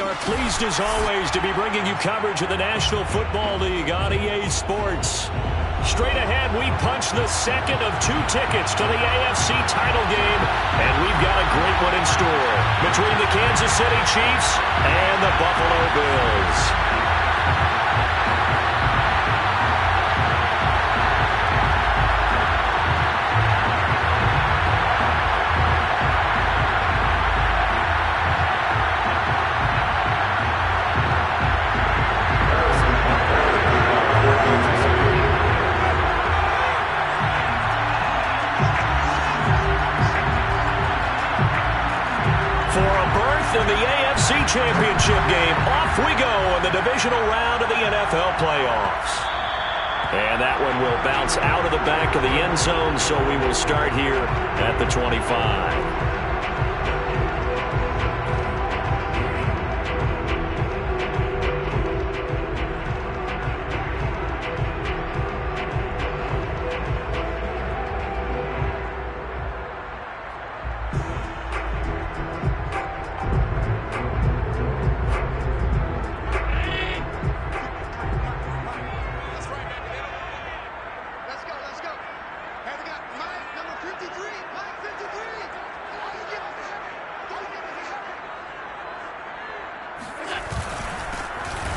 are pleased as always to be bringing you coverage of the National Football League on EA Sports. Straight ahead, we punch the second of 2 tickets to the AFC title game, and we've got a great one in store between the Kansas City Chiefs and the Buffalo Bills. In the AFC Championship game, off we go in the divisional round of the NFL playoffs. And that one will bounce out of the back of the end zone, so we will start here at the 25.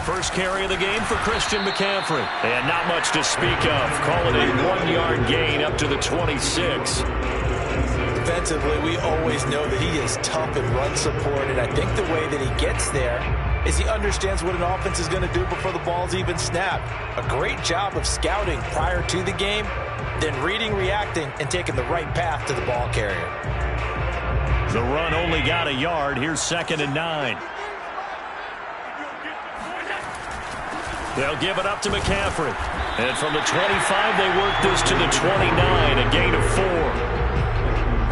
First carry of the game for Christian McCaffrey. And not much to speak of. Call it a 1-yard gain up to the 26. Defensively, we always know that he is tough and run support, and I think the way that he gets there is he understands what an offense is going to do before the ball's even snapped. A great job of scouting prior to the game, then reading, reacting, and taking the right path to the ball carrier. The run only got a yard. Here's 2nd and 9. They'll give it up to McCaffrey. And from the 25, they work this to the 29, a gain of 4.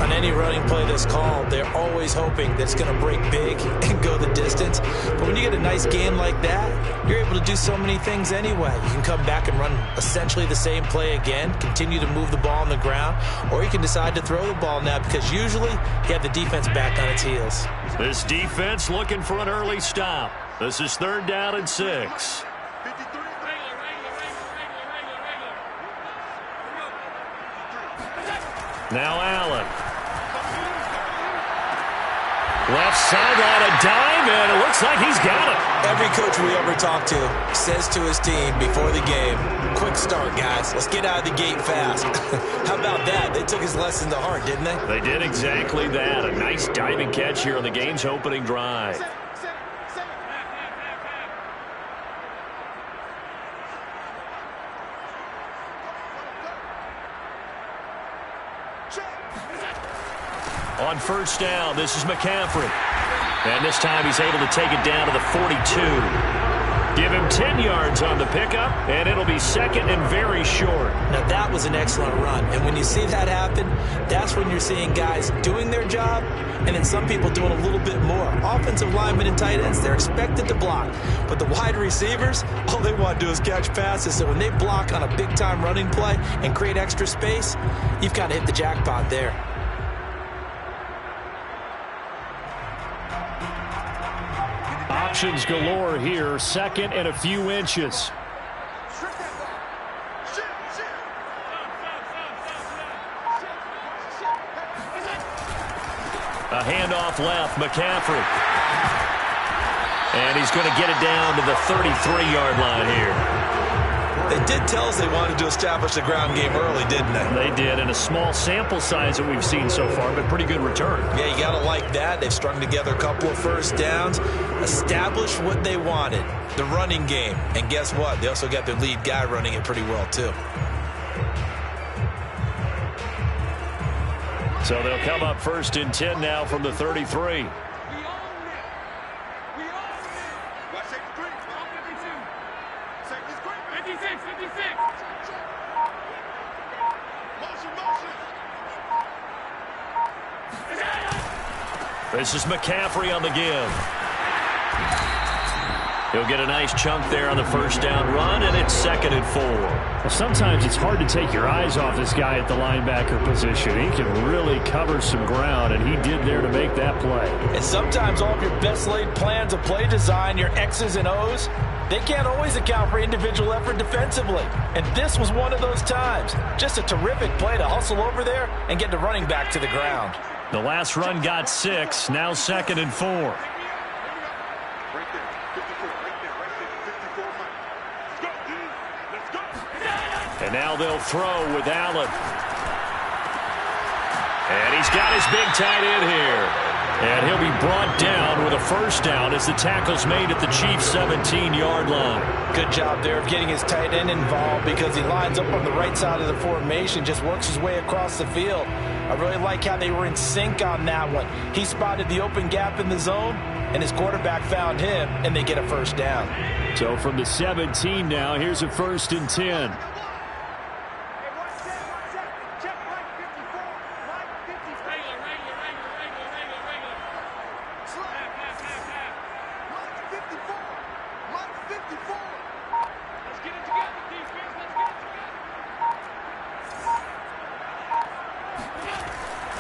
On any running play that's called, they're always hoping that it's going to break big and go the distance. But when you get a nice gain like that, you're able to do so many things anyway. You can come back and run essentially the same play again, continue to move the ball on the ground, or you can decide to throw the ball now because usually you have the defense back on its heels. This defense looking for an early stop. This is 3rd down and 6. Now Allen. Left sideline, a dive, and it looks like he's got it. Every coach we ever talk to says to his team before the game, quick start, guys. Let's get out of the gate fast. How about that? They took his lesson to heart, didn't they? They did exactly that. A nice diving catch here on the game's opening drive. On 1st down, this is McCaffrey. And this time he's able to take it down to the 42. Give him 10 yards on the pickup, and it'll be 2nd and very short. Now that was an excellent run. And when you see that happen, that's when you're seeing guys doing their job, and then some people doing a little bit more. Offensive linemen and tight ends, they're expected to block. But the wide receivers, all they want to do is catch passes. So when they block on a big-time running play and create extra space, you've kind of hit the jackpot there. Options galore here. 2nd and a few inches. A handoff left, McCaffrey. And he's going to get it down to the 33-yard line here. They did tell us they wanted to establish the ground game early, didn't they? They did, and a small sample size that we've seen so far, but pretty good return. Yeah, you got to like that. They've strung together a couple of 1st downs, established what they wanted, the running game. And guess what? They also got their lead guy running it pretty well, too. So they'll come up 1st and 10 now from the 33. This is McCaffrey on the give. He'll get a nice chunk there on the first down run, and it's 2nd and 4. Well, sometimes it's hard to take your eyes off this guy at the linebacker position. He can really cover some ground, and he did there to make that play. And sometimes all of your best laid plans of play design, your X's and O's, they can't always account for individual effort defensively. And this was one of those times. Just a terrific play to hustle over there and get the running back to the ground. The last run got 6, now 2nd and 4. And now they'll throw with Allen. And he's got his big tight end here. And he'll be brought down with a first down as the tackle's made at the Chiefs' 17-yard line. Good job there of getting his tight end involved because he lines up on the right side of the formation, just works his way across the field. I really like how they were in sync on that one. He spotted the open gap in the zone, and his quarterback found him, and they get a first down. So from the 17 now, here's a 1st and 10.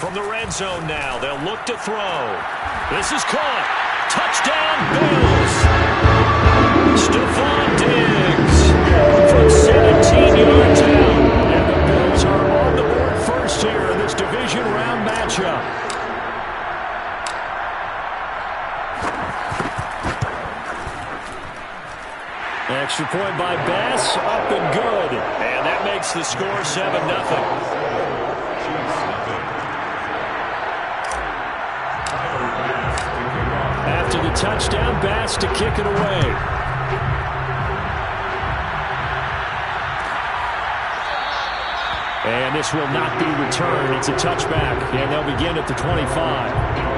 From the red zone now, they'll look to throw. This is caught. Touchdown, Bills. Stephon Diggs from 17 yards out. And the Bills are on the board first here in this division round matchup. Extra point by Bass, up and good. And that makes the score 7-0. After the touchdown, Bass to kick it away. And this will not be returned. It's a touchback, and they'll begin at the 25.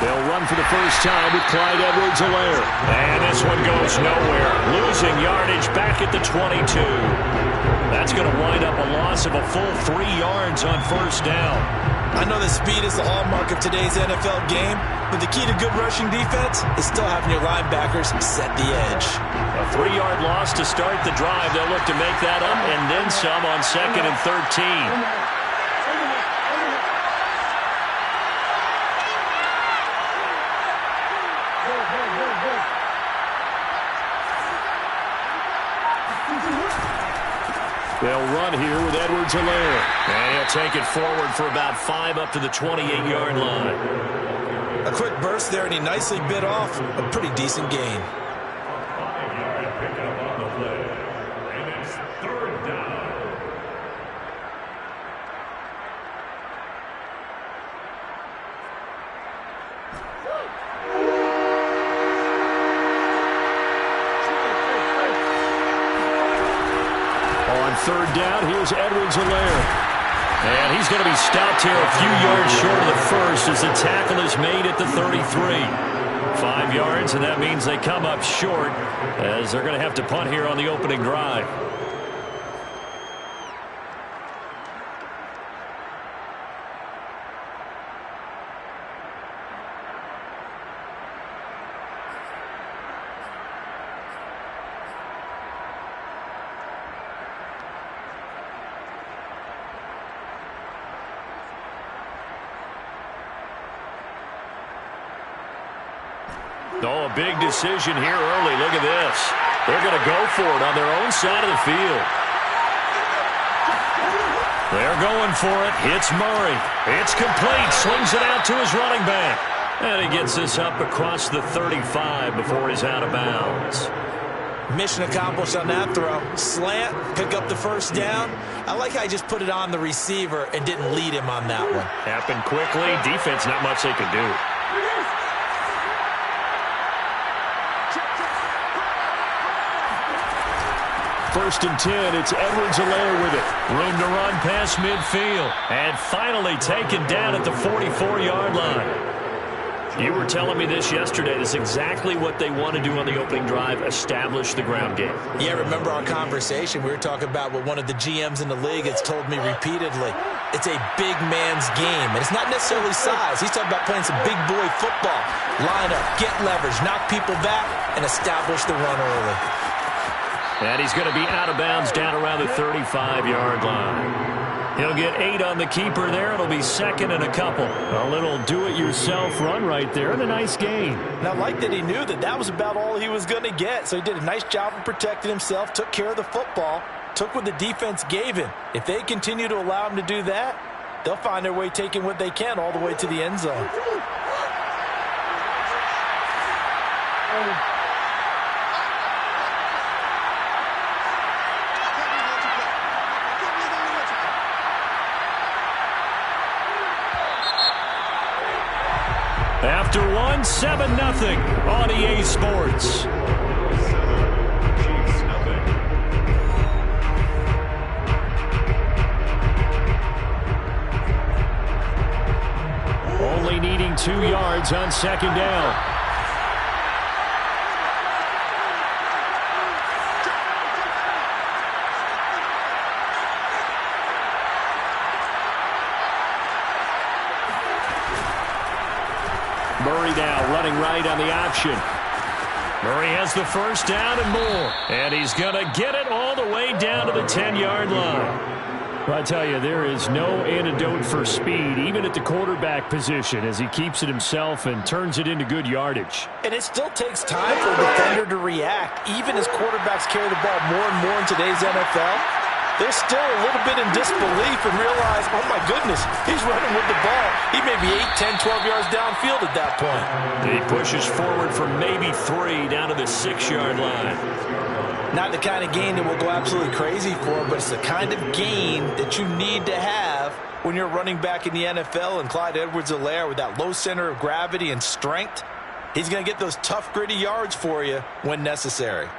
They'll run for the first time with Clyde Edwards-Helaire. And this one goes nowhere. Losing yardage back at the 22. That's going to wind up a loss of a full 3 yards on first down. I know that speed is the hallmark of today's NFL game, but the key to good rushing defense is still having your linebackers set the edge. A 3-yard loss to start the drive. They'll look to make that up and then some on 2nd and 13. They'll run here with Edwards-Helaire. And he'll take it forward for about 5 up to the 28-yard line. A quick burst there, and he nicely bit off a pretty decent gain. Third down, here's Edwards-Helaire. And he's going to be stopped here a few yards short of the first as the tackle is made at the 33. 5 yards, and that means they come up short as they're going to have to punt here on the opening drive. Oh, a big decision here early. Look at this. They're going to go for it on their own side of the field. They're going for it. Hits Murray. It's complete. Swings it out to his running back. And he gets this up across the 35 before he's out of bounds. Mission accomplished on that throw. Slant, pick up the first down. I like how he just put it on the receiver and didn't lead him on that one. Happened quickly. Defense, not much they could do. 1st and 10. It's Edwards-Helaire with it. Room to run past midfield. And finally taken down at the 44-yard line. You were telling me this yesterday. This is exactly what they want to do on the opening drive, establish the ground game. Yeah, remember our conversation? We were talking about what one of the GMs in the league has told me repeatedly. It's a big man's game, and it's not necessarily size. He's talking about playing some big boy football. Line up, get leverage, knock people back, and establish the run early. And he's going to be out of bounds down around the 35-yard line. He'll get 8 on the keeper there. It'll be 2nd and a couple. A little do-it-yourself run right there and a nice gain. And I like that he knew that that was about all he was going to get. So he did a nice job of protecting himself, took care of the football, took what the defense gave him. If they continue to allow him to do that, they'll find their way taking what they can all the way to the end zone. After 7-0 on EA Sports. Only needing 2 yards on 2nd down. Murray now running right on the option. Murray has the 1st down and more. And he's going to get it all the way down to the 10-yard line. Well, I tell you, there is no antidote for speed, even at the quarterback position, as he keeps it himself and turns it into good yardage. And it still takes time for a defender to react, even as quarterbacks carry the ball more and more in today's NFL. They're still a little bit in disbelief and realize, oh, my goodness, he's running with the ball. He may be 8, 10, 12 yards downfield at that point. He pushes forward for maybe 3 down to the 6-yard line. Not the kind of gain that will go absolutely crazy for, but it's the kind of gain that you need to have when you're running back in the NFL. And Clyde Edwards-Helaire, with that low center of gravity and strength, he's going to get those tough, gritty yards for you when necessary.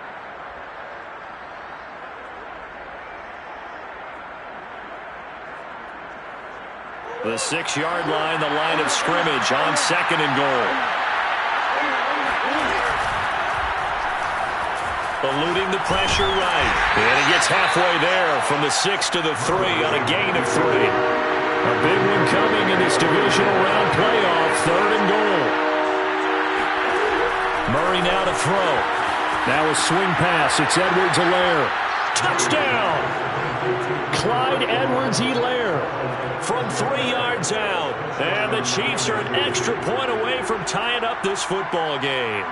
The 6-yard line, the line of scrimmage on 2nd and goal. Eluding the pressure right. And he gets halfway there from the 6 to the 3 on a gain of 3. A big one coming in this divisional round playoff. 3rd and goal. Murray now to throw. Now a swing pass. It's Edwards-Helaire. Touchdown! Clyde Edwards-Helaire from 3 yards out. And the Chiefs are an extra point away from tying up this football game.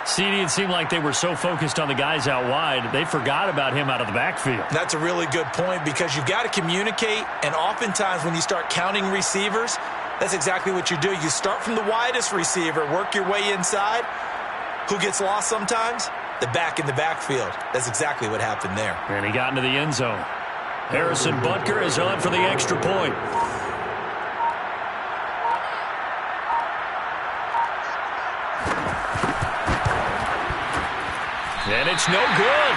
CD, it seemed like they were so focused on the guys out wide, they forgot about him out of the backfield. That's a really good point, because you've got to communicate, and oftentimes when you start counting receivers, that's exactly what you do. You start from the widest receiver, work your way inside. Who gets lost sometimes? The back in the backfield. That's exactly what happened there. And he got into the end zone. Harrison Butker is on for the extra point. And it's no good.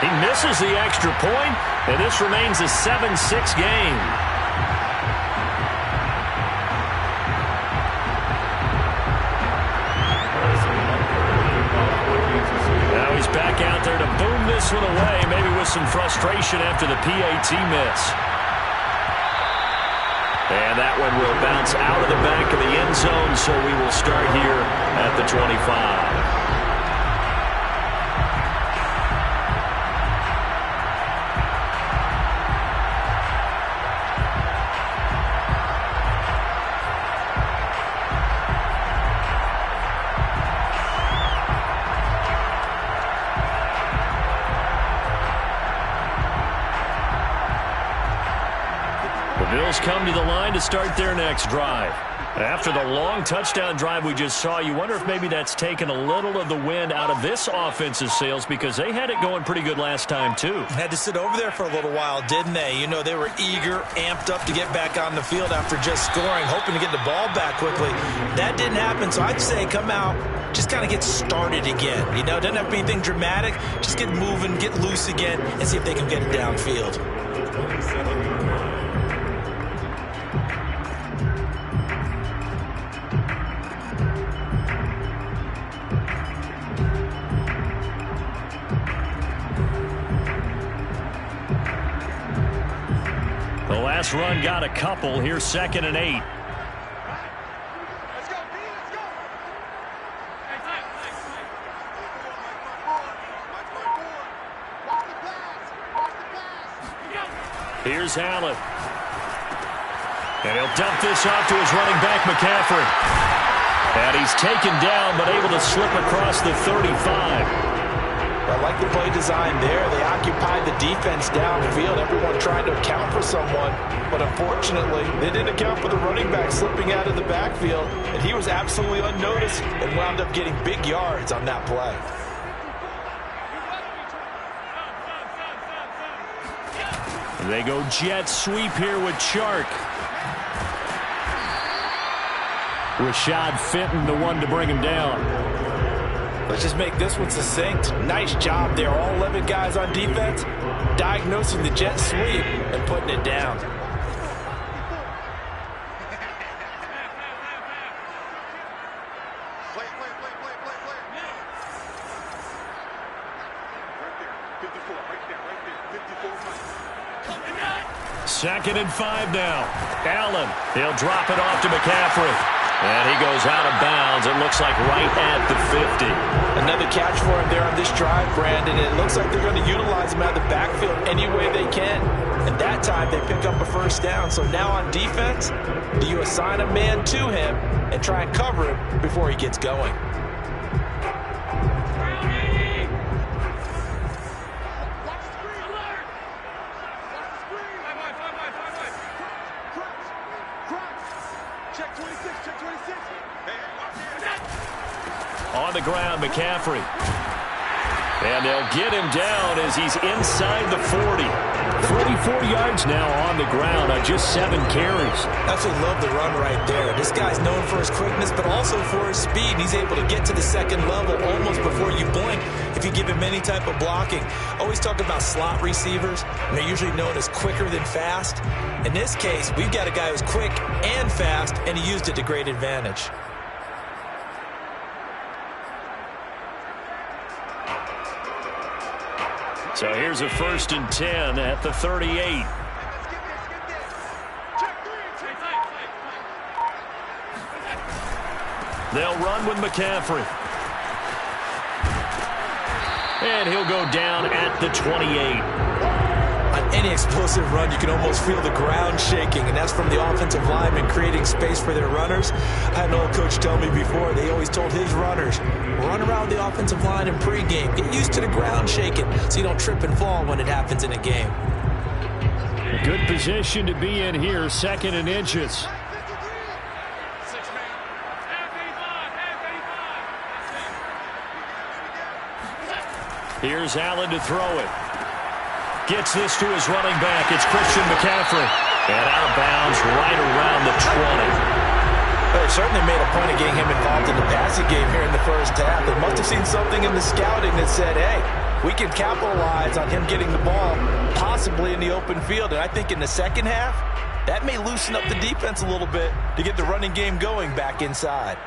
He misses the extra point, and this remains a 7-6 game. Now he's back out there to boom this one away, maybe with some frustration after the PAT miss. And that one will bounce out of the back of the end zone, so we will start here at the 25. Bills come to the line to start their next drive. After the long touchdown drive we just saw, you wonder if maybe that's taken a little of the wind out of this offense's sails because they had it going pretty good last time too. Had to sit over there for a little while, didn't they? You know, they were eager, amped up to get back on the field after just scoring, hoping to get the ball back quickly. That didn't happen, so I'd say come out, just kind of get started again. You know, doesn't have to be anything dramatic. Just get moving, get loose again, and see if they can get it downfield. The last run got a couple. Here's 2nd and 8. Here's Allen. And he'll dump this off to his running back, McCaffrey. And he's taken down, but able to slip across the 35. I like the play design there. They occupied the defense downfield, everyone trying to account for someone. But unfortunately, they didn't account for the running back slipping out of the backfield. And he was absolutely unnoticed and wound up getting big yards on that play. They go jet sweep here with Chark. Rashad Fenton, the one to bring him down. Let's just make this one succinct. Nice job there. All 11 guys on defense diagnosing the jet sweep and putting it down. Second and 5 now. Allen, he'll drop it off to McCaffrey. And he goes out of bounds, it looks like right at the 50. Another catch for him there on this drive, Brandon. It looks like they're going to utilize him out of the backfield any way they can. And that time they pick up a first down. So now on defense, do you assign a man to him and try and cover him before he gets going? On the ground, McCaffrey. And they'll get him down as he's inside the 40. 44 yards now on the ground on just 7 carries. Absolutely love the run right there. This guy's known for his quickness, but also for his speed. He's able to get to the second level almost before you blink if you give him any type of blocking. Always talk about slot receivers, and they're usually known as quicker than fast. In this case, we've got a guy who's quick and fast, and he used it to great advantage. So here's a 1st and 10 at the 38. They'll run with McCaffrey. And he'll go down at the 28. On any explosive run, you can almost feel the ground shaking, and that's from the offensive linemen creating space for their runners. I had an old coach tell me before, they always told his runners, run around the offensive line in pregame. Get used to the ground shaking so you don't trip and fall when it happens in a game. Good position to be in here, 2nd and inches. Here's Allen to throw it. Gets this to his running back. It's Christian McCaffrey. And out of bounds right around the 20. They certainly made a point of getting him involved in the passing game here in the first half. They must have seen something in the scouting that said, hey, we can capitalize on him getting the ball possibly in the open field. And I think in the second half, that may loosen up the defense a little bit to get the running game going back inside.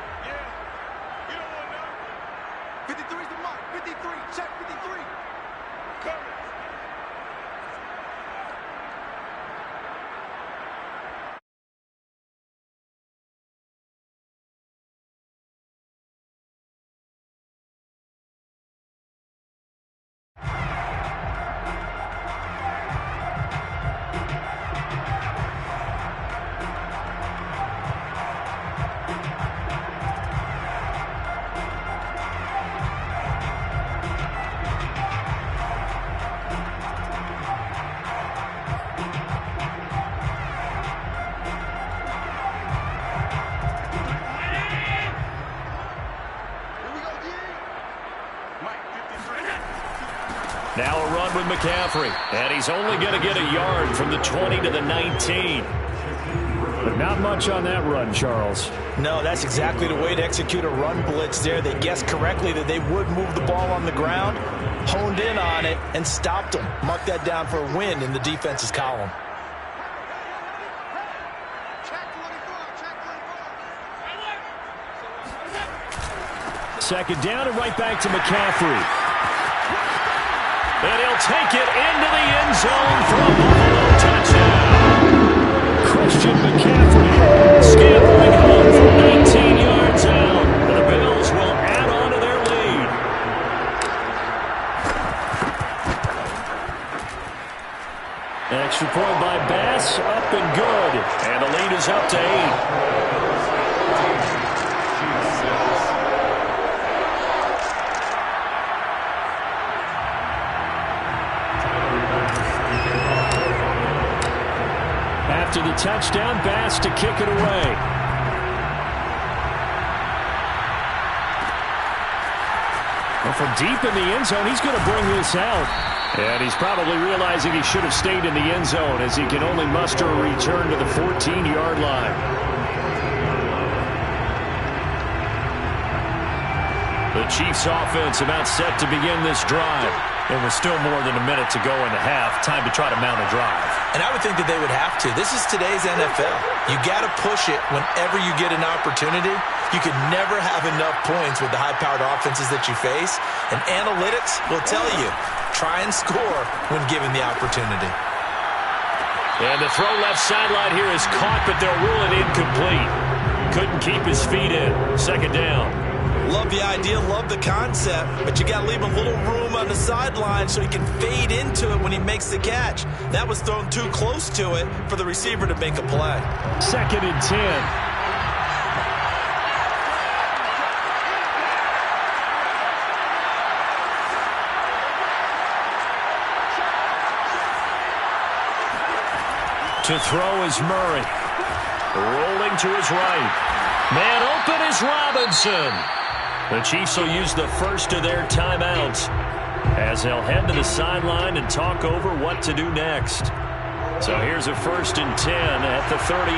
Now a run with McCaffrey. And he's only going to get a yard from the 20 to the 19. But not much on that run, Charles. No, that's exactly the way to execute a run blitz there. They guessed correctly that they would move the ball on the ground, honed in on it, and stopped them. Mark that down for a win in the defense's column. Second down and right back to McCaffrey. And he'll take it into the end zone for a Buffalo touchdown. Christian McCaffrey scampering home from 19 yards out. The Bills will add on to their lead. An extra point by Bass, up and good. And the lead is up to 8. After the touchdown, Bass to kick it away. Well, from deep in the end zone, he's going to bring this out. And he's probably realizing he should have stayed in the end zone as he can only muster a return to the 14-yard line. The Chiefs offense about set to begin this drive. And with still more than a minute to go in the half, time to try to mount a drive. And I would think that they would have to. This is today's NFL. You got to push it whenever you get an opportunity. You could never have enough points with the high-powered offenses that you face. And analytics will tell you, try and score when given the opportunity. And the throw left sideline here is caught, but they'll rule it incomplete. Couldn't keep his feet in. Second down. Love the idea, love the concept, but you got to leave a little room on the sideline so he can fade into it when he makes the catch. That was thrown too close to it for the receiver to make a play. Second and 10. To throw is Murray. Rolling to his right. Man open is Robinson. The Chiefs will use the first of their timeouts as they'll head to the sideline and talk over what to do next. So here's a 1st and 10 at the 38.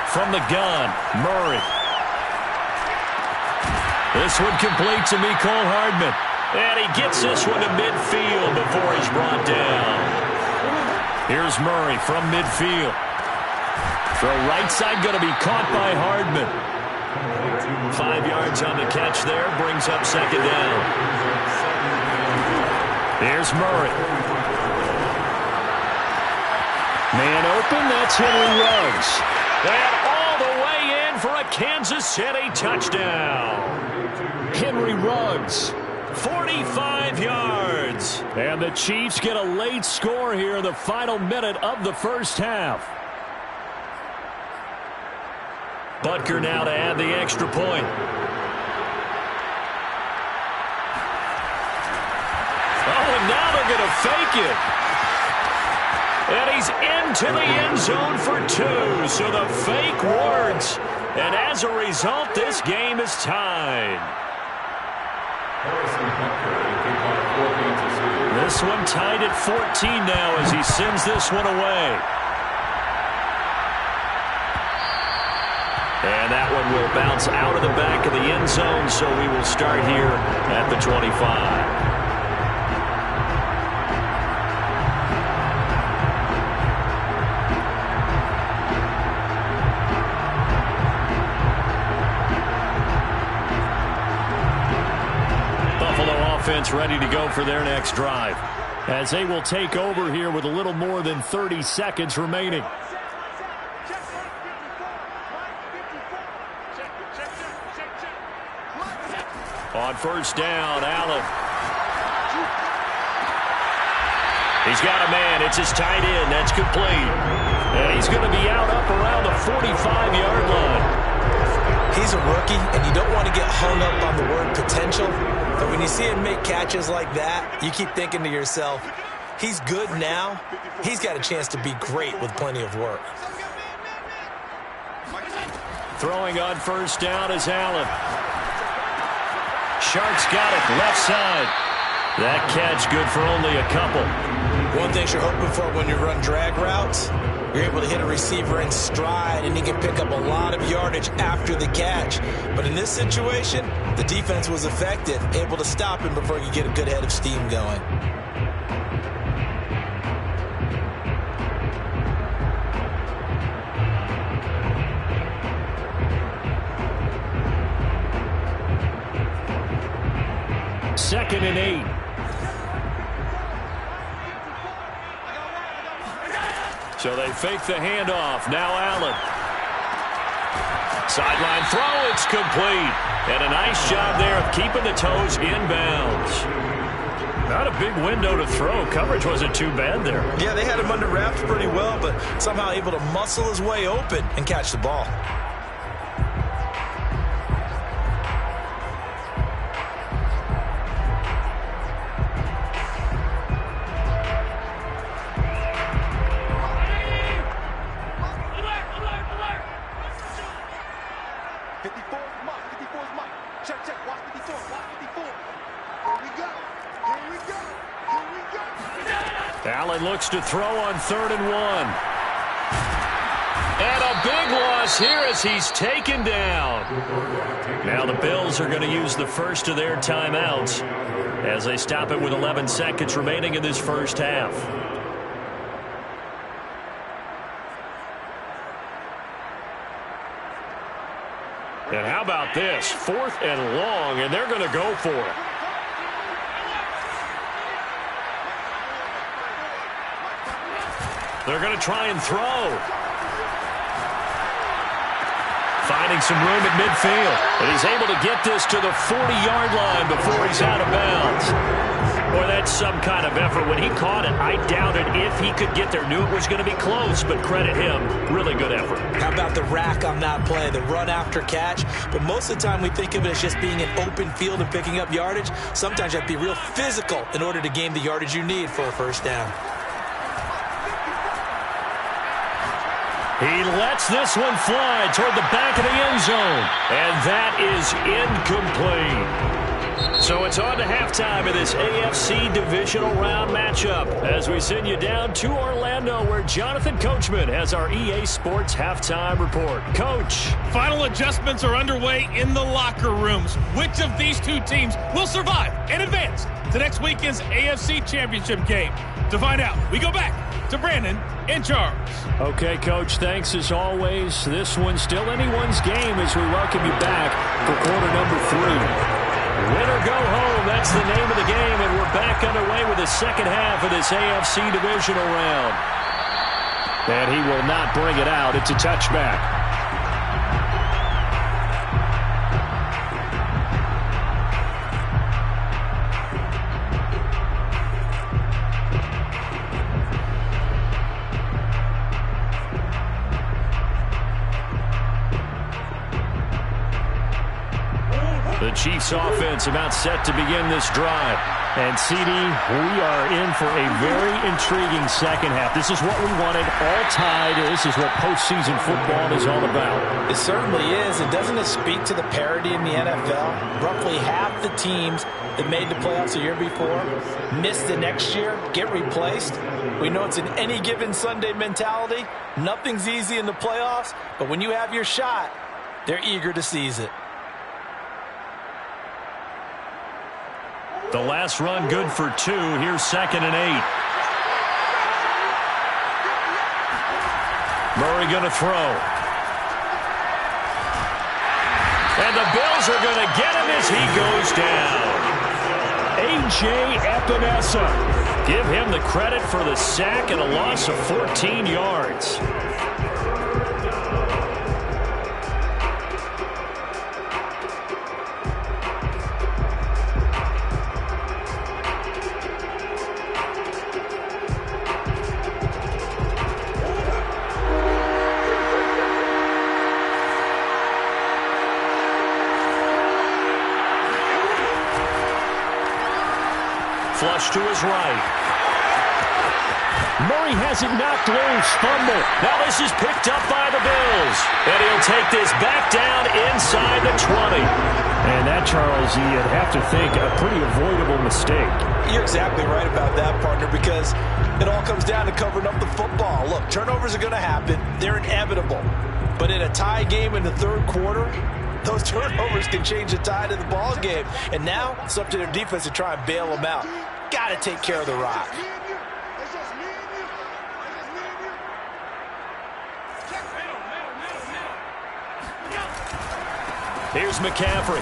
From the gun, Murray. This one complete to Mecole Hardman. And he gets this one to midfield before he's brought down. Here's Murray from midfield. Throw right side going to be caught by Hardman. 5 yards on the catch there. Brings up second down. Here's Murray. Man open. That's Henry Ruggs. And all the way in for a Kansas City touchdown. Henry Ruggs. 45 yards. And the Chiefs get a late score here in the final minute of the first half. Butker now to add the extra point. Oh, and now they're going to fake it. And he's into the end zone for 2. So the fake works. And as a result, this game is tied. This one tied at 14 now as he sends this one away. And that one will bounce out of the back of the end zone, so we will start here at the 25. Offense ready to go for their next drive as they will take over here with a little more than 30 seconds remaining. On first down, Allen. He's got a man. It's his tight end. That's complete. And he's going to be out up around the 45-yard line. He's a rookie, and you don't want to get hung up on the word potential. But when you see him make catches like that, you keep thinking to yourself, he's good now. He's got a chance to be great with plenty of work. Throwing on first down is Allen. Sharks got it left side. That catch good for only a couple. One thing you're hoping for when you run drag routes, you're able to hit a receiver in stride, and he can pick up a lot of yardage after the catch. But in this situation, the defense was effective, able to stop him before he could get a good head of steam going. Second and 8. So they fake the handoff. Now Allen. Sideline throw. It's complete. And a nice job there of keeping the toes inbounds. Not a big window to throw. Coverage wasn't too bad there. Yeah, they had him under wraps pretty well, but somehow able to muscle his way open and catch the ball. Allen looks to throw on 3rd and 1. And a big loss here as he's taken down. Now the Bills are going to use the first of their timeouts as they stop it with 11 seconds remaining in this first half. And how about this? 4th and long, and they're going to go for it. They're going to try and throw. Finding some room at midfield. And he's able to get this to the 40-yard line before he's out of bounds. Boy, that's some kind of effort. When he caught it, I doubted if he could get there. Knew it was going to be close, but credit him. Really good effort. How about the rack on that play, the run after catch? But most of the time we think of it as just being an open field and picking up yardage. Sometimes you have to be real physical in order to gain the yardage you need for a first down. He lets this one fly toward the back of the end zone. And that is incomplete. So it's on to halftime of this AFC divisional round matchup as we send you down to Orlando where Jonathan Coachman has our EA Sports halftime report. Coach. Final adjustments are underway in the locker rooms. Which of these two teams will survive and advance to next weekend's AFC Championship game? To find out, we go back to Brandon and Charles. Okay, Coach, thanks as always. This one's still anyone's game as we welcome you back for quarter number 3. Win or go home, that's the name of the game, and we're back underway with the second half of this AFC divisional round. And he will not bring it out. It's a touchback. The Chiefs offense about set to begin this drive. And, CD, we are in for a very intriguing second half. This is what we wanted. All tied. This is what postseason football is all about. It certainly is. And doesn't it speak to the parity in the NFL? Roughly half the teams that made the playoffs the year before missed the next year, get replaced. We know it's an any given Sunday mentality. Nothing's easy in the playoffs. But when you have your shot, they're eager to seize it. The last run good for 2. Here's 2nd and 8. Murray going to throw. And the Bills are going to get him as he goes down. A.J. Epinesa. Give him the credit for the sack and a loss of 14 yards. Flush to his right. Murray has it knocked loose. Fumble. Now this is picked up by the Bills. And he'll take this back down inside the 20. And that, Charles, you'd have to think a pretty avoidable mistake. You're exactly right about that, partner, because it all comes down to covering up the football. Look, turnovers are going to happen. They're inevitable. But in a tie game in the third quarter, those turnovers can change the tide of the ball game. And now it's up to their defense to try and bail them out. Got to take care of the rock. Here's McCaffrey.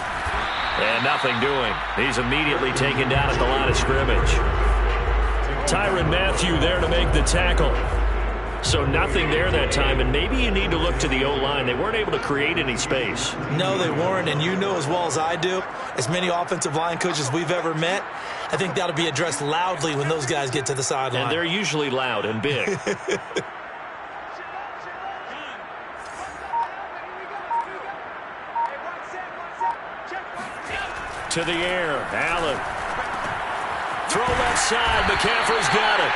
And nothing doing. He's immediately taken down at the line of scrimmage. Tyrann Mathieu there to make the tackle. So nothing there that time, and maybe you need to look to the O-line. They weren't able to create any space. No, they weren't, and you know as well as I do, as many offensive line coaches we've ever met, I think that'll be addressed loudly when those guys get to the sideline. And they're usually loud and big. To the air, Allen. Throw left side, McCaffrey's got it.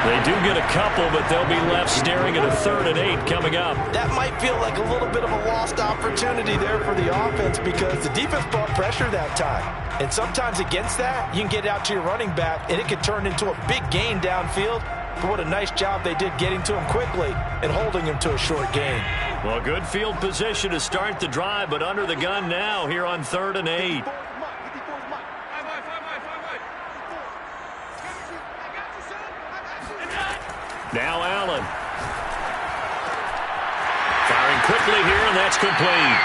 They do get a couple, but they'll be left staring at a 3rd and 8 coming up. That might feel like a little bit of a lost opportunity there for the offense because the defense brought pressure that time. And sometimes against that, you can get out to your running back, and it can turn into a big gain downfield. But what a nice job they did getting to him quickly and holding him to a short gain. Well, good field position to start the drive, but under the gun now here on 3rd and 8. Now Allen. Firing quickly here, and that's complete.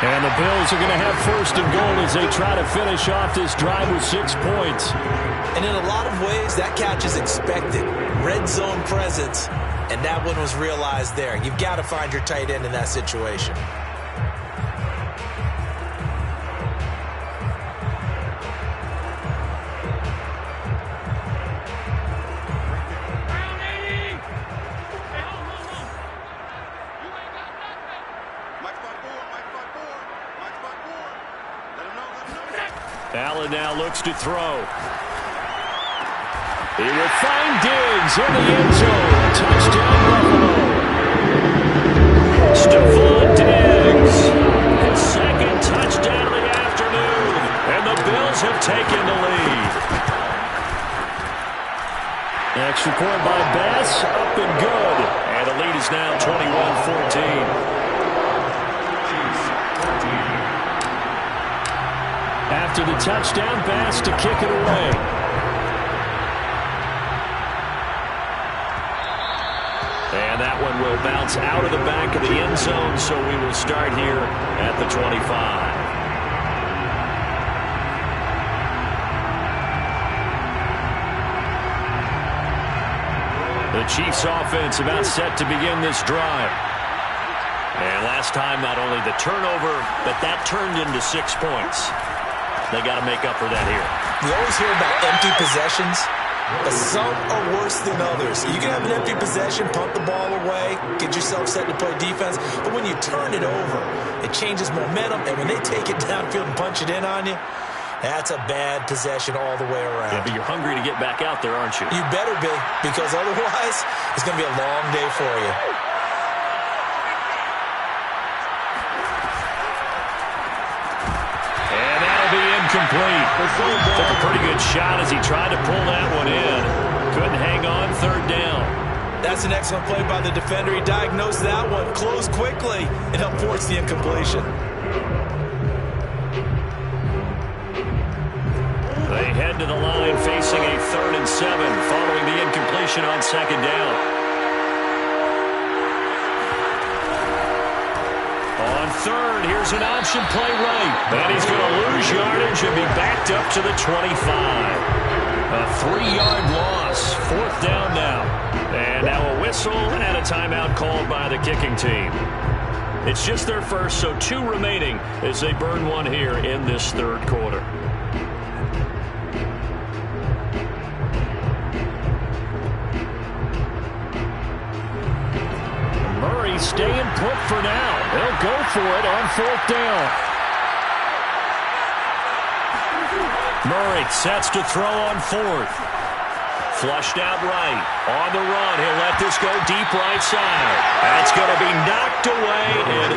And the Bills are going to have 1st and goal as they try to finish off this drive with 6 points. And in a lot of ways, that catch is expected. Red zone presence, and that one was realized there. You've got to find your tight end in that situation. Allen now looks to throw. He will find Diggs in the end zone. Touchdown, Buffalo. Stephon Diggs. His 2nd touchdown of the afternoon. And the Bills have taken the lead. Extra point by Bass. Up and good. And the lead is now 21-14. After the touchdown, Bass to kick it away. And that one will bounce out of the back of the end zone, so we will start here at the 25. The Chiefs offense about set to begin this drive. And last time, not only the turnover, but that turned into 6 points. They got to make up for that here. We always hear about empty possessions, but some are worse than others. You can have an empty possession, punt the ball away, get yourself set to play defense, but when you turn it over, it changes momentum, and when they take it downfield and punch it in on you, that's a bad possession all the way around. Yeah, but you're hungry to get back out there, aren't you? You better be, because otherwise, it's going to be a long day for you. Complete. Took a pretty good shot as he tried to pull that one in. Couldn't hang on 3rd down. That's an excellent play by the defender. He diagnosed that one, closed quickly, and helped force the incompletion. They head to the line facing a 3rd and 7 following the incompletion on 2nd down. On 3rd, here's an option play right. And he's going to lose yardage and be backed up to the 25. A 3-yard loss. 4th down now. And now a whistle and a timeout called by the kicking team. It's just their first, so 2 remaining as they burn one here in this 3rd quarter. Staying put for now. They'll go for it on 4th down. Murray sets to throw on 4th. Flushed out right. On the run. He'll let this go deep right side. That's going to be knocked away and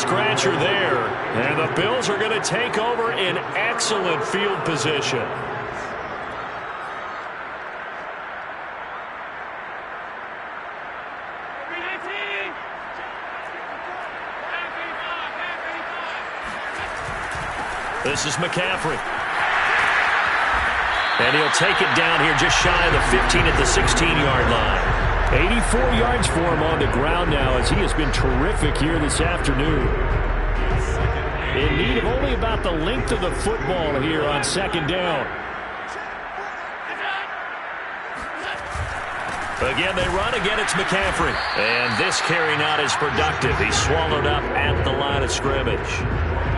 head-scratcher there. And the Bills are going to take over in excellent field position. This is McCaffrey. And he'll take it down here just shy of the 15 at the 16-yard line. 84 yards for him on the ground now as he has been terrific here this afternoon. In need of only about the length of the football here on second down. Again, they run. Again, it's McCaffrey. And this carry not as productive. He's swallowed up at the line of scrimmage.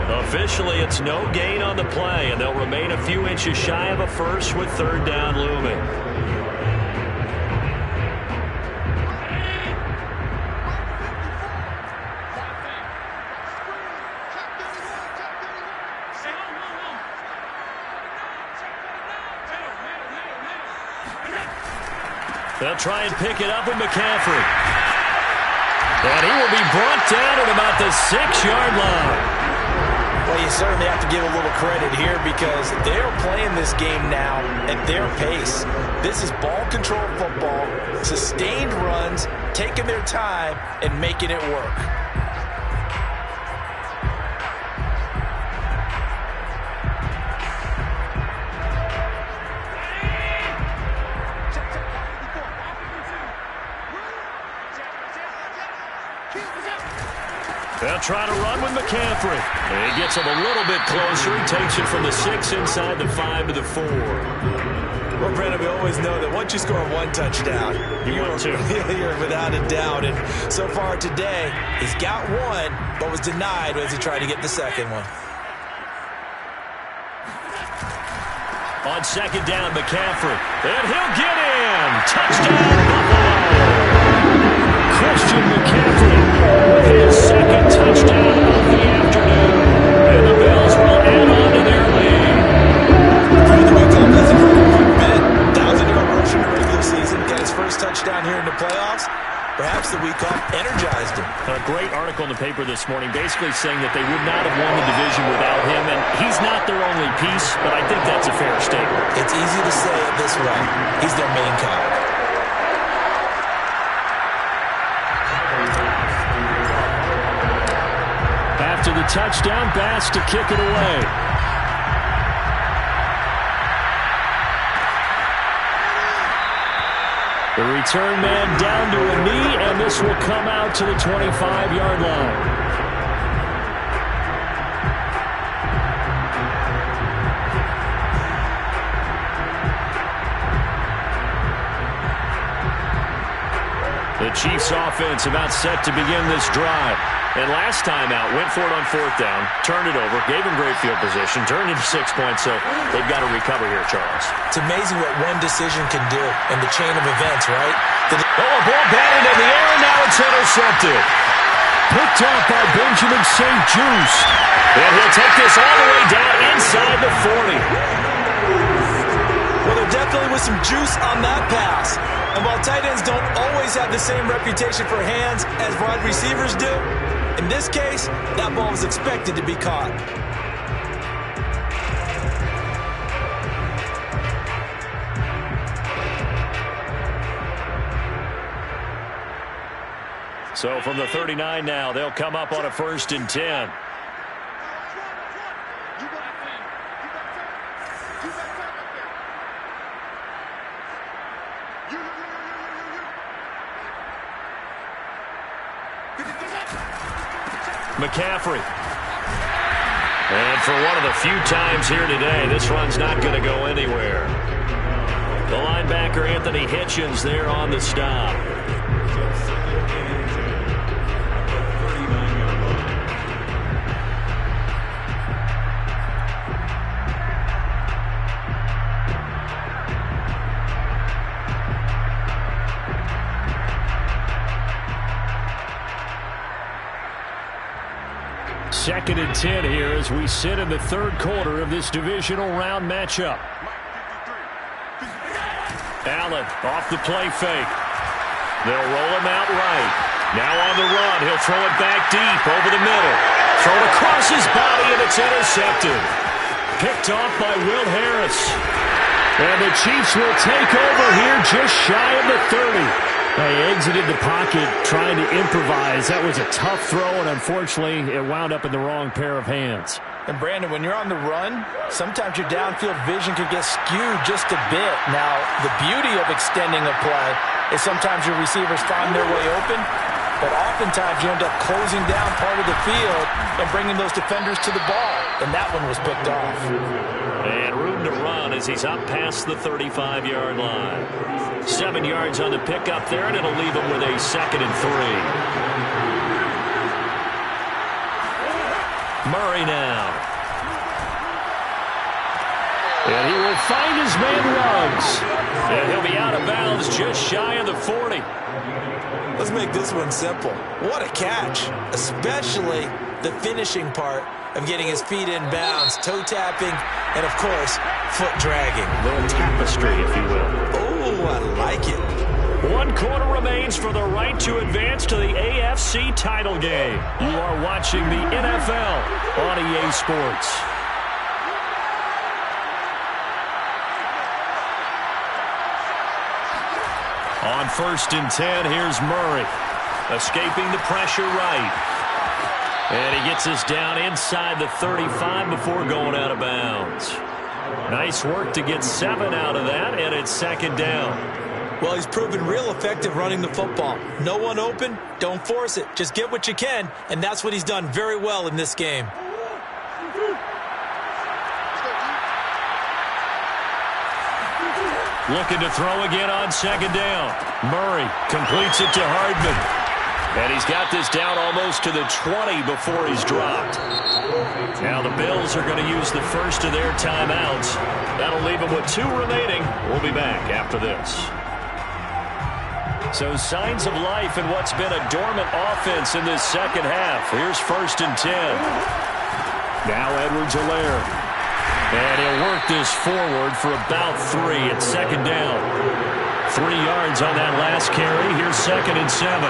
Officially, it's no gain on the play, and they'll remain a few inches shy of a first with third down looming. They'll try and pick it up with McCaffrey. And he will be brought down at about the 6-yard line. Well, you certainly have to give a little credit here because they're playing this game now at their pace. This is ball control football, sustained runs, taking their time and making it work. They'll try to run with McCaffrey. He gets him a little bit closer. He takes it from the 6 inside the 5 to the 4. Well, Brandon, we always know that once you score one touchdown, you're without a doubt. And so far today, he's got one, but was denied as he tried to get the second one. On second down, McCaffrey. And he'll get in. Touchdown, Buffalo. Christian McCaffrey with his second touchdown of the afternoon. And the Bills will add on to their lead. The week off has improved quite a bit. 1,000-yard rush in the regular season. Got his first touchdown here in the playoffs. Perhaps the week off energized him. A great article in the paper this morning basically saying that they would not have won the division without him. And he's not their only piece, but I think that's a fair statement. It's easy to say it this way. He's their main cog. After the touchdown, Bass to kick it away. The return man down to a knee, and this will come out to the 25-yard line. The Chiefs offense about set to begin this drive. And last time out, went for it on fourth down, turned it over, gave him great field position, turned into 6 points, so they've got to recover here, Charles. It's amazing what one decision can do in the chain of events, right? A ball batted in the air, and now it's intercepted. Picked off by Benjamin St. Juice. And he'll take this all the way down inside the 40. Well, there definitely was some juice on that pass. And while tight ends don't always have the same reputation for hands as wide receivers do, in this case, that ball was expected to be caught. So from the 39 now, they'll come up on a 1st and 10. McCaffrey. And for one of the few times here today, this run's not going to go anywhere. The linebacker, Anthony Hitchens, there on the stop. Second and 10 here as we sit in the third quarter of this divisional round matchup. Allen off the play fake. They'll roll him out right. Now on the run, he'll throw it back deep over the middle. Thrown across his body, and it's intercepted. Picked off by Will Harris. And the Chiefs will take over here just shy of the 30. They exited the pocket trying to improvise. That was a tough throw, and unfortunately, it wound up in the wrong pair of hands. And Brandon, when you're on the run, sometimes your downfield vision could get skewed just a bit. Now, the beauty of extending a play is sometimes your receivers find their way open, but oftentimes you end up closing down part of the field and bringing those defenders to the ball. And that one was picked off. And room to run as he's up past the 35-yard line. 7 yards on the pickup there, and it'll leave him with a 2nd and 3. Murray now. And he will find his man Ruggs. And he'll be out of bounds just shy of the 40. Let's make this one simple. What a catch, especially the finishing part of getting his feet in bounds, toe tapping, and of course, foot dragging. A little tapestry, if you will. Oh, I like it. 1 quarter remains for the right to advance to the AFC title game. You are watching the NFL on EA Sports. On 1st and 10, here's Murray. Escaping the pressure right. And he gets us down inside the 35 before going out of bounds. Nice work to get 7 out of that, and it's 2nd down. Well, he's proven real effective running the football. No one open, don't force it. Just get what you can, and that's what he's done very well in this game. Looking to throw again on 2nd down. Murray completes it to Hardman. And he's got this down almost to the 20 before he's dropped. Now the Bills are going to use the first of their timeouts. That'll leave them with 2 remaining. We'll be back after this. So signs of life in what's been a dormant offense in this second half. Here's 1st and 10. Now Edwards-Helaire. And he'll work this forward for about 3 at 2nd down. 3 yards on that last carry. Here's 2nd and 7.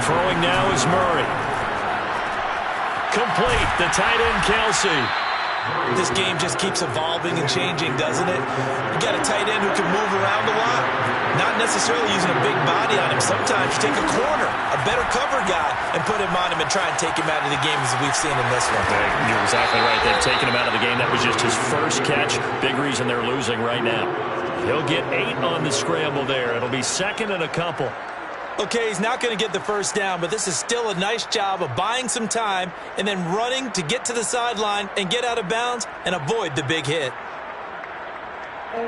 Throwing now is Murray. Complete, the tight end Kelsey. This game just keeps evolving and changing, doesn't it? You got a tight end who can move around a lot. Not necessarily using a big body on him. Sometimes you take a corner, a better cover guy, and put him on him and try and take him out of the game as we've seen in this one. You're exactly right. They've taken him out of the game. That was just his first catch. Big reason they're losing right now. He'll get 8 on the scramble there. It'll be 2nd and a couple. Okay, he's not going to get the first down, but this is still a nice job of buying some time and then running to get to the sideline and get out of bounds and avoid the big hit.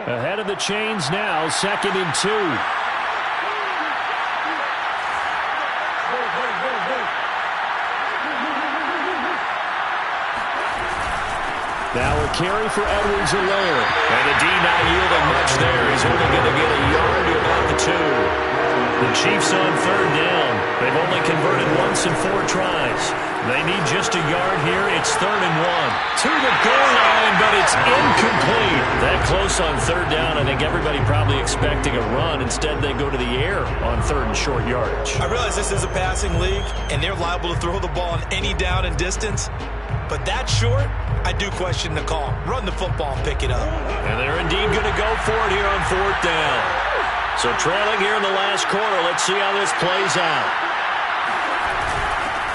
Ahead of the chains now, 2nd and 2. Now a carry for Edwards-Helaire. And the D not yielding much there. He's only going to get a yard to about the 2. The Chiefs on 3rd down. They've only converted once in 4 tries. They need just a yard here. It's 3rd and 1. To the goal line, but it's incomplete. That close on 3rd down. I think everybody probably expecting a run. Instead, they go to the air on 3rd and short yardage. I realize this is a passing league, and they're liable to throw the ball on any down and distance. But that short, I do question the call. Run the football and pick it up. And they're indeed going to go for it here on 4th down. So trailing here in the last quarter. Let's see how this plays out.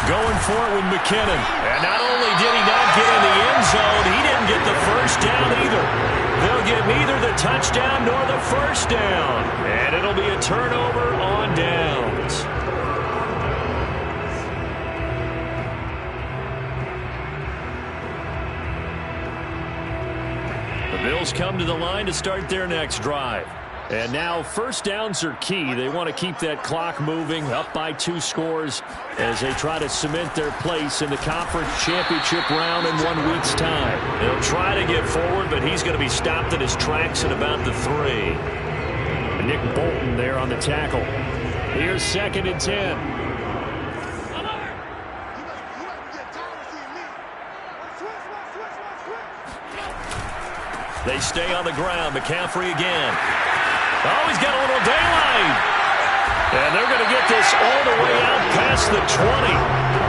Going for it with McKinnon. And not only did he not get in the end zone, he didn't get the first down either. They'll get neither the touchdown nor the first down. And it'll be a turnover on downs. The Bills come to the line to start their next drive. And now first downs are key. They want to keep that clock moving, up by 2 scores as they try to cement their place in the conference championship round in 1 week's time. They'll try to get forward, but he's going to be stopped in his tracks at about the 3. And Nick Bolton there on the tackle. Here's 2nd and 10. They stay on the ground. McCaffrey again. Oh, he's got a little daylight. And they're going to get this all the way out past the 20.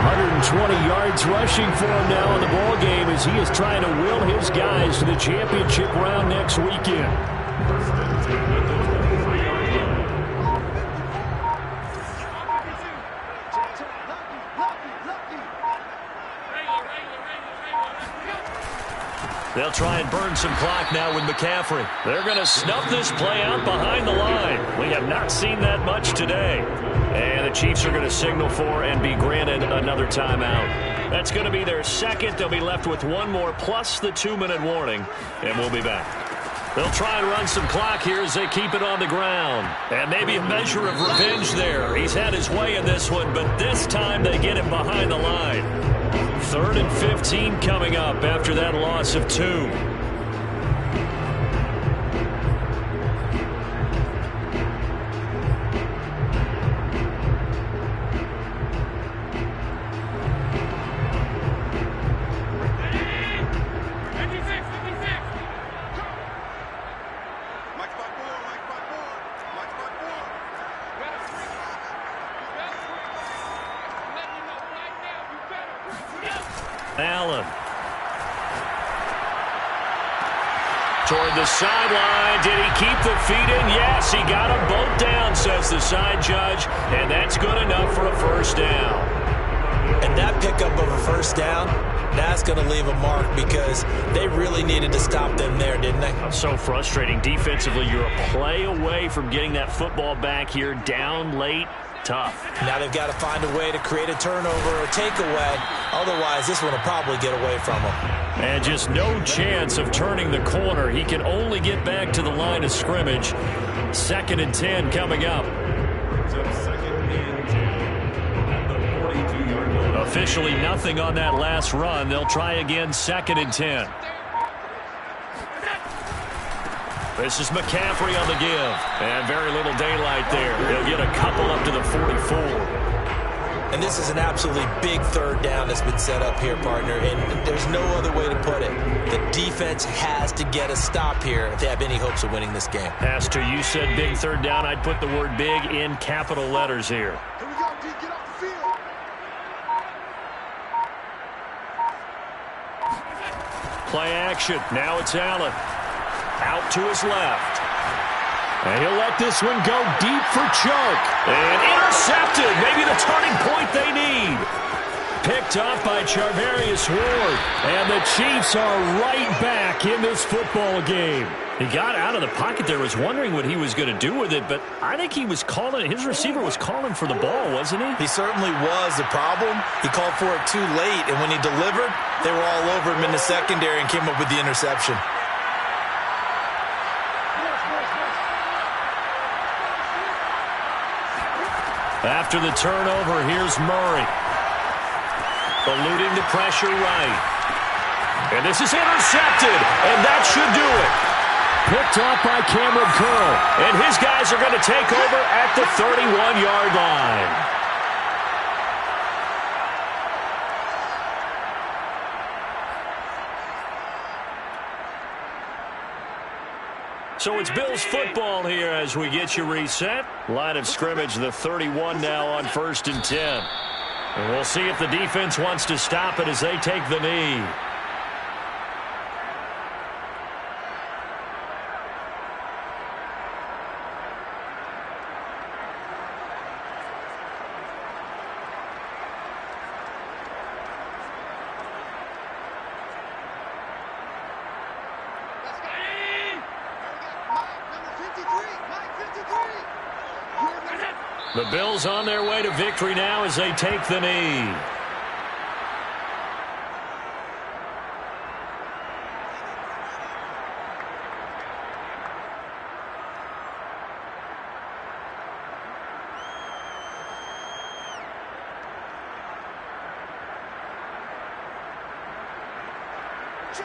120 yards rushing for him now in the ball game as he is trying to will his guys to the championship round next weekend. They'll try and burn some clock now with McCaffrey. They're going to snuff this play out behind the line. We have not seen that much today. And the Chiefs are going to signal for and be granted another timeout. That's going to be their second. They'll be left with one more plus the 2-minute warning. And we'll be back. They'll try and run some clock here as they keep it on the ground. And maybe a measure of revenge there. He's had his way in this one, but this time they get him behind the line. 3rd and 15 coming up after that loss of 2. Allen. Toward the sideline. Did he keep the feet in? Yes, he got them both down, says the side judge. And that's good enough for a first down. And that pickup of a first down, that's going to leave a mark because they really needed to stop them there, didn't they? So frustrating. Defensively, you're a play away from getting that football back here down late. Tough. Now they've got to find a way to create a turnover or takeaway. Otherwise, this one will probably get away from them. And just no chance of turning the corner. He can only get back to the line of scrimmage. 2nd and 10 coming up. Officially nothing on that last run. They'll try again 2nd and 10. This is McCaffrey on the give. And very little daylight there. They'll get a couple up to the 44. And this is an absolutely big 3rd down that's been set up here, partner. And there's no other way to put it. The defense has to get a stop here if they have any hopes of winning this game. Pastor, you said big 3rd down. I'd put the word big in capital letters here. Here we go, D. Get off the field. Play action. Now it's Allen. Out to his left. And he'll let this one go deep for Chuck. And intercepted. Maybe the turning point they need. Picked off by Charvarius Ward. And the Chiefs are right back in this football game. He got out of the pocket there, was wondering what he was going to do with it, but I think he was calling, his receiver was calling for the ball, wasn't he? He certainly was. The problem, he called for it too late, and when he delivered, they were all over him in the secondary and came up with the interception. After the turnover, here's Murray. Eluding the pressure right. And this is intercepted, and that should do it. Picked off by Cameron Curl. And his guys are going to take over at the 31-yard line. So it's Bills football here as we get you reset. Line of scrimmage, the 31 now on 1st and 10. And we'll see if the defense wants to stop it as they take the knee. The Bills on their way to victory now as they take the knee.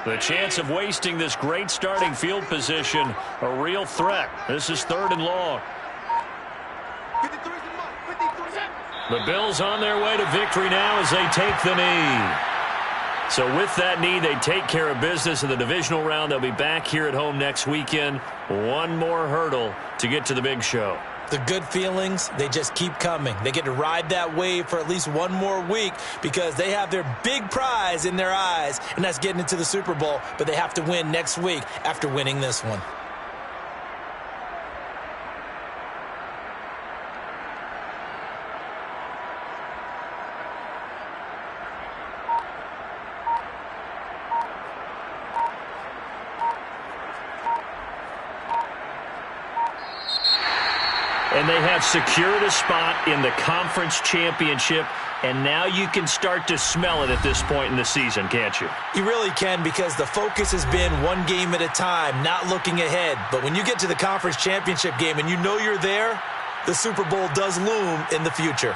The chance of wasting this great starting field position, a real threat. This is 3rd and long. The Bills on their way to victory now as they take the knee. So with that need, they take care of business in the divisional round. They'll be back here at home next weekend. One more hurdle to get to the big show. The good feelings, they just keep coming. They get to ride that wave for at least one more week because they have their big prize in their eyes, and that's getting into the Super Bowl, but they have to win next week after winning this one. And they have secured a spot in the conference championship, and now you can start to smell it at this point in the season, can't you? You really can, because the focus has been one game at a time, not looking ahead. But when you get to the conference championship game and you know you're there, the Super Bowl does loom in the future.